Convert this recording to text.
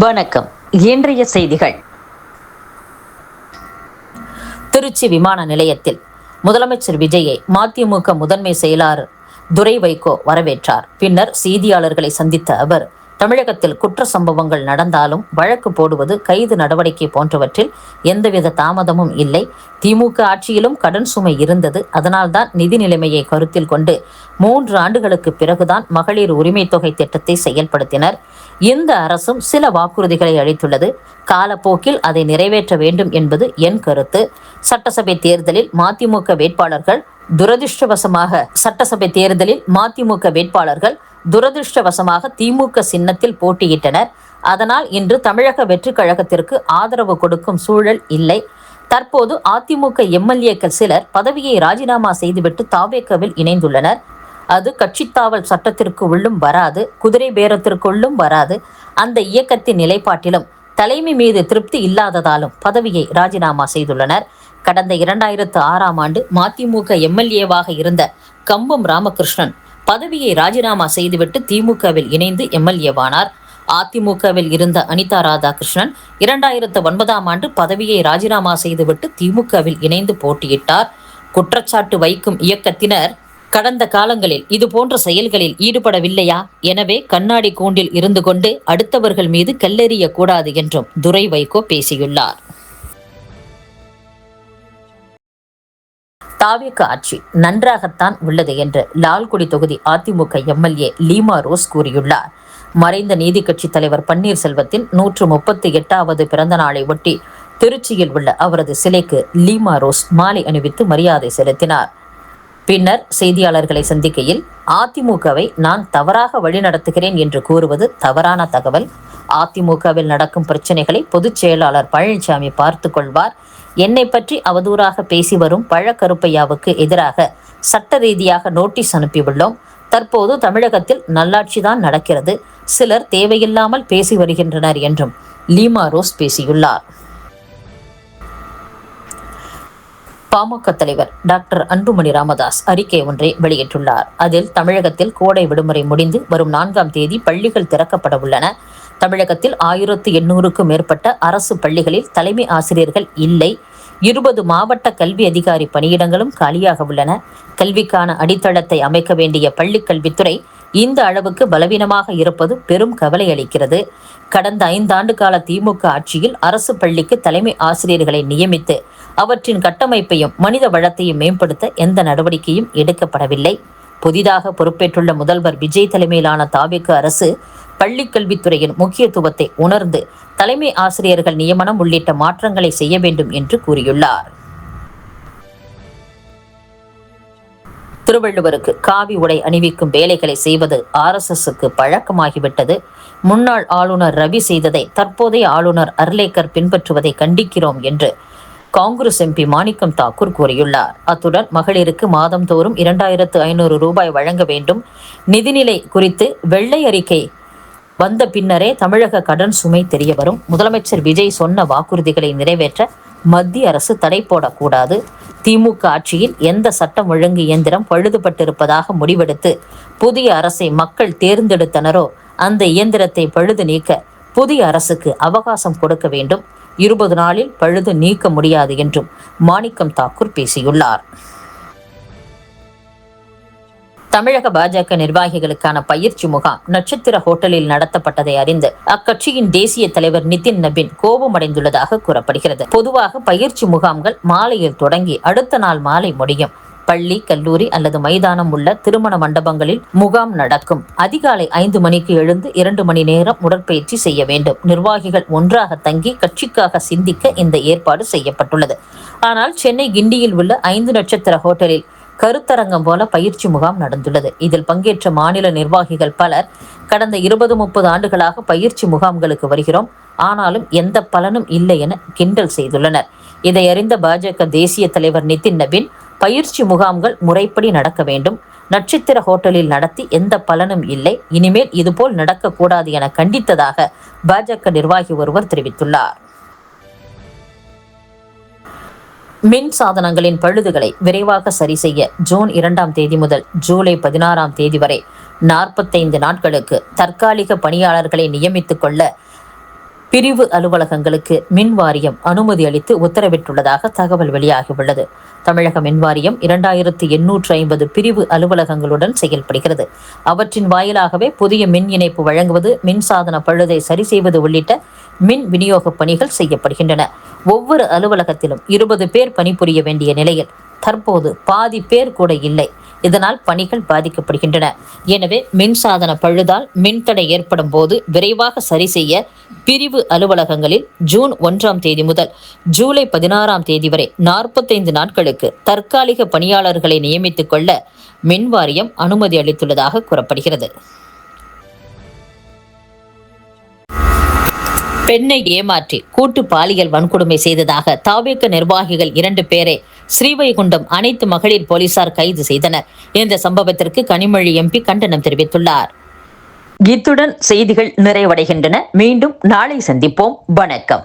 வணக்கம். இன்றைய செய்திகள். திருச்சி விமான நிலையத்தில் முதலமைச்சர் விஜயை மதிமுக முதன்மை செயலாளர் துரை வைகோ வரவேற்றார். பின்னர் செய்தியாளர்களை சந்தித்த அவர், தமிழகத்தில் குற்ற சம்பவங்கள் நடந்தாலும் வழக்கு போடுவது, கைது நடவடிக்கை போன்றவற்றில் எந்தவித தாமதமும் இல்லை. திமுக ஆட்சியிலும் கடன் சுமை இருந்தது. அதனால்தான் நிதி நிலைமையை கருத்தில் கொண்டு 3 ஆண்டுகளுக்கு பிறகுதான் மகளிர் உரிமை தொகை திட்டத்தை செயல்படுத்தினர். இந்த அரசும் சில வாக்குறுதிகளை அளித்துள்ளது. காலப்போக்கில் அதை நிறைவேற்ற வேண்டும் என்பது என் கருத்து. சட்டசபை தேர்தலில் மதிமுக வேட்பாளர்கள் துரதிருஷ்டவசமாக திமுக சின்னத்தில் போட்டியிட்டனர். அதனால் இன்று தமிழக வெற்றிக் கழகத்திற்கு ஆதரவு கொடுக்கும் சூழல் இல்லை. தற்போது அதிமுக எம்எல்ஏக்கள் சிலர் பதவியை ராஜினாமா செய்துவிட்டு தாவேகவில் இணைந்துள்ளனர். அது கட்சித்தாவல் சட்டத்திற்கு உள்ளும் வராது, குதிரை பேரத்திற்குள்ளும் வராது. அந்த இயக்கத்தின் நிலைப்பாட்டிலும் தலைமை மீது திருப்தி இல்லாததாலும் பதவியை ராஜினாமா செய்துள்ளனர். கடந்த 2006ஆம் ஆண்டு மதிமுக எம்எல்ஏவாக இருந்த கம்பம் ராமகிருஷ்ணன் பதவியை ராஜினாமா செய்துவிட்டு திமுகவில் இணைந்து எம்எல்ஏவானார். அதிமுகவில் இருந்த அனிதா ராதாகிருஷ்ணன் 2009ஆம் ஆண்டு பதவியை ராஜினாமா செய்துவிட்டு திமுகவில் இணைந்து போட்டியிட்டார். குற்றச்சாட்டு வைக்கும் இயக்கத்தினர் கடந்த காலங்களில் இதுபோன்ற செயல்களில் ஈடுபடவில்லையா? எனவே கண்ணாடி கூண்டில் இருந்து கொண்டு அடுத்தவர்கள் மீது கல்லெறிய கூடாது என்றும் துரை வைகோ பேசியுள்ளார். தாவேக ஆட்சி நன்றாகத்தான் உள்ளது என்று லால்குடி தொகுதி அதிமுக எம்எல்ஏ லீமா ரோஸ் கூறியுள்ளார். மறைந்த நீதி கட்சி தலைவர் பன்னீர்செல்வத்தின் 138வது பிறந்த நாளை ஒட்டி திருச்சியில் உள்ள அவரது சிலைக்கு லீமா ரோஸ் மாலை அணிவித்து மரியாதை செலுத்தினார். பின்னர் செய்தியாளர்களை சந்திக்கையில், அதிமுகவை நான் தவறாக வழிநடத்துகிறேன் என்று கூறுவது தவறான தகவல். அதிமுகவில் நடக்கும் பிரச்சனைகளை பொதுச் செயலாளர் பழனிசாமி பார்த்து கொள்வார். என்னை பற்றி அவதூறாக பேசி வரும் பழக்கருப்பையாவுக்கு எதிராக சட்ட ரீதியாக நோட்டீஸ் அனுப்பியுள்ளோம். தற்போது தமிழகத்தில் நல்லாட்சிதான் நடக்கிறது. சிலர் தேவையில்லாமல் பேசி வருகின்றனர் என்றும் லீமா ரோஸ் பேசியுள்ளார். பாமக தலைவர் டாக்டர் அன்புமணி ராமதாஸ் அறிக்கை ஒன்றை வெளியிட்டுள்ளார். அதில் தமிழகத்தில் கோடை விடுமுறை முடிந்து வரும் 4ஆம் தேதி பள்ளிகள் திறக்கப்பட உள்ளன. தமிழகத்தில் 1800க்கும் மேற்பட்ட அரசு பள்ளிகளில் தலைமை ஆசிரியர்கள் இல்லை. 20 மாவட்ட கல்வி அதிகாரி பணியிடங்களும் காலியாக உள்ளன. கல்விக்கான அடித்தளத்தை அமைக்க வேண்டிய பள்ளிக் கல்வித்துறை இந்த அளவுக்கு பலவீனமாக இருப்பது பெரும் கவலை அளிக்கிறது. கடந்த 5 ஆண்டு கால திமுக ஆட்சியில் அரசு பள்ளிக்கு தலைமை ஆசிரியர்களை நியமித்து அவற்றின் கட்டமைப்பையும் மனித வளத்தையும் மேம்படுத்த எந்த நடவடிக்கையும் எடுக்கப்படவில்லை. புதிதாக பொறுப்பேற்றுள்ள முதல்வர் விஜய் தலைமையிலான தாவேக அரசு பள்ளிக் கல்வித்துறையின் முக்கியத்துவத்தை உணர்ந்து தலைமை ஆசிரியர்கள் நியமனம் உள்ளிட்ட மாற்றங்களை செய்ய வேண்டும் என்று கூறியுள்ளார். திருவள்ளுவருக்கு காவி உடை அணிவிக்கும் வேலைகளை செய்வது RSSக்கு பழக்கமாகிவிட்டது. முன்னாள் ஆளுநர் ரவி செய்ததை தற்போதைய ஆளுநர் அர்லேக்கர் பின்பற்றுவதை கண்டிக்கிறோம் என்று காங்கிரஸ் MP மாணிக்கம் தாக்கூர் கூறியுள்ளார். அத்துடன் மகளிருக்கு மாதந்தோறும் 2500 ரூபாய் வழங்க வேண்டும். நிதிநிலை குறித்து வெள்ளை அறிக்கை வந்த பின்னரே தமிழக கடன் சுமை தெரிய வரும். முதலமைச்சர் விஜய் சொன்ன வாக்குறுதிகளை நிறைவேற்ற மத்திய அரசு தடை போடக்கூடாது. திமுக ஆட்சியில் எந்த சட்டம் ஒழுங்கு இயந்திரம் பழுதுபட்டிருப்பதாக முடிவெடுத்து புதிய அரசை மக்கள் தேர்ந்தெடுத்தனரோ அந்த இயந்திரத்தை பழுது நீக்க புதிய அரசுக்கு அவகாசம் கொடுக்க வேண்டும். 20 நாளில் பழுது நீக்க முடியாது என்றும் மாணிக்கம் தாக்கூர் பேசியுள்ளார். தமிழக பாஜக நிர்வாகிகளுக்கான பயிற்சி முகாம் நட்சத்திர ஹோட்டலில் நடத்தப்பட்டதை அறிந்து அக்கட்சியின் தேசிய தலைவர் நிதின் நபின் கோபமடைந்துள்ளதாக கூறப்படுகிறது. பொதுவாக பயிற்சி முகாம்கள் மாலையில் தொடங்கி அடுத்த நாள் மாலை முடியும். பள்ளி, கல்லூரி அல்லது மைதானம் உள்ள திருமண மண்டபங்களில் முகாம் நடக்கும். அதிகாலை 5 மணிக்கு எழுந்து 2 மணி நேரம் உடற்பயிற்சி செய்ய வேண்டும். நிர்வாகிகள் ஒன்றாக தங்கி கட்சிக்காக சிந்திக்க இந்த ஏற்பாடு செய்யப்பட்டுள்ளது. ஆனால் சென்னை கிண்டியில் உள்ள 5 நட்சத்திர ஹோட்டலில் கருத்தரங்கம் போல பயிற்சி முகாம் நடந்துள்ளது. இதில் பங்கேற்ற மாநில நிர்வாகிகள் பலர் கடந்த 20-30 ஆண்டுகளாக பயிற்சி முகாம்களுக்கு வருகிறோம், ஆனாலும் எந்த பலனும் இல்லை என கிண்டல் செய்துள்ளனர். இதை அறிந்த பாஜக தேசிய தலைவர் நிதின் நபின் பயிற்சி முகாம்கள் முறைப்படி நடக்க வேண்டும். நட்சத்திர ஹோட்டலில் நடத்தி எந்த பலனும் இல்லை. இனிமேல் இதுபோல் நடக்கக்கூடாது என கண்டித்ததாக பாஜக நிர்வாகி ஒருவர் தெரிவித்துள்ளார். மின் சாதனங்களின் பழுதுகளை விரைவாக சரி செய்ய ஜூன் 2ஆம் தேதி முதல் ஜூலை 16ஆம் தேதி வரை 45 நாட்களுக்கு தற்காலிக பணியாளர்களை நியமித்துக் கொள்ள பிரிவு அலுவலகங்களுக்கு மின் வாரியம் அனுமதி அளித்து உத்தரவிட்டுள்ளதாக தகவல் வெளியாகியுள்ளது. தமிழக மின் வாரியம் 2850 பிரிவு அலுவலகங்களுடன் செயல்படுகிறது. அவற்றின் வாயிலாகவே புதிய மின் இணைப்பு வழங்குவது, மின்சாதன பழுதை சரி செய்வது உள்ளிட்ட மின் விநியோக பணிகள் செய்யப்படுகின்றன. ஒவ்வொரு அலுவலகத்திலும் 20 பேர் பணிபுரிய வேண்டிய நிலையில் தற்போது பாதி பேர் கூட இல்லை. இதனால் பணிகள் பாதிக்கப்படுகின்றன. எனவே மின்சாதன பழுதால் மின்தடை ஏற்படும் போது விரைவாக சரி செய்ய பிரிவு அலுவலகங்களில் ஜூன் 1ஆம் தேதி முதல் ஜூலை 16ஆம் தேதி வரை 45 நாட்களுக்கு தற்காலிக பணியாளர்களை நியமித்துக் கொள்ள மின் வாரியம் அனுமதி அளித்துள்ளதாக கூறப்படுகிறது. பெண்ணை ஏமாற்றி கூட்டு பாலியல் வன்கொடுமை செய்ததாக தாவேக நிர்வாகிகள் 2 பேரை ஸ்ரீவைகுண்டம் அனைத்து மகளிர் போலீசார் கைது செய்தனர். இந்த சம்பவத்திற்கு கனிமொழி எம்பி கண்டனம் தெரிவித்துள்ளார். இத்துடன் செய்திகள் நிறைவடைகின்றன. மீண்டும் நாளை சந்திப்போம். வணக்கம்.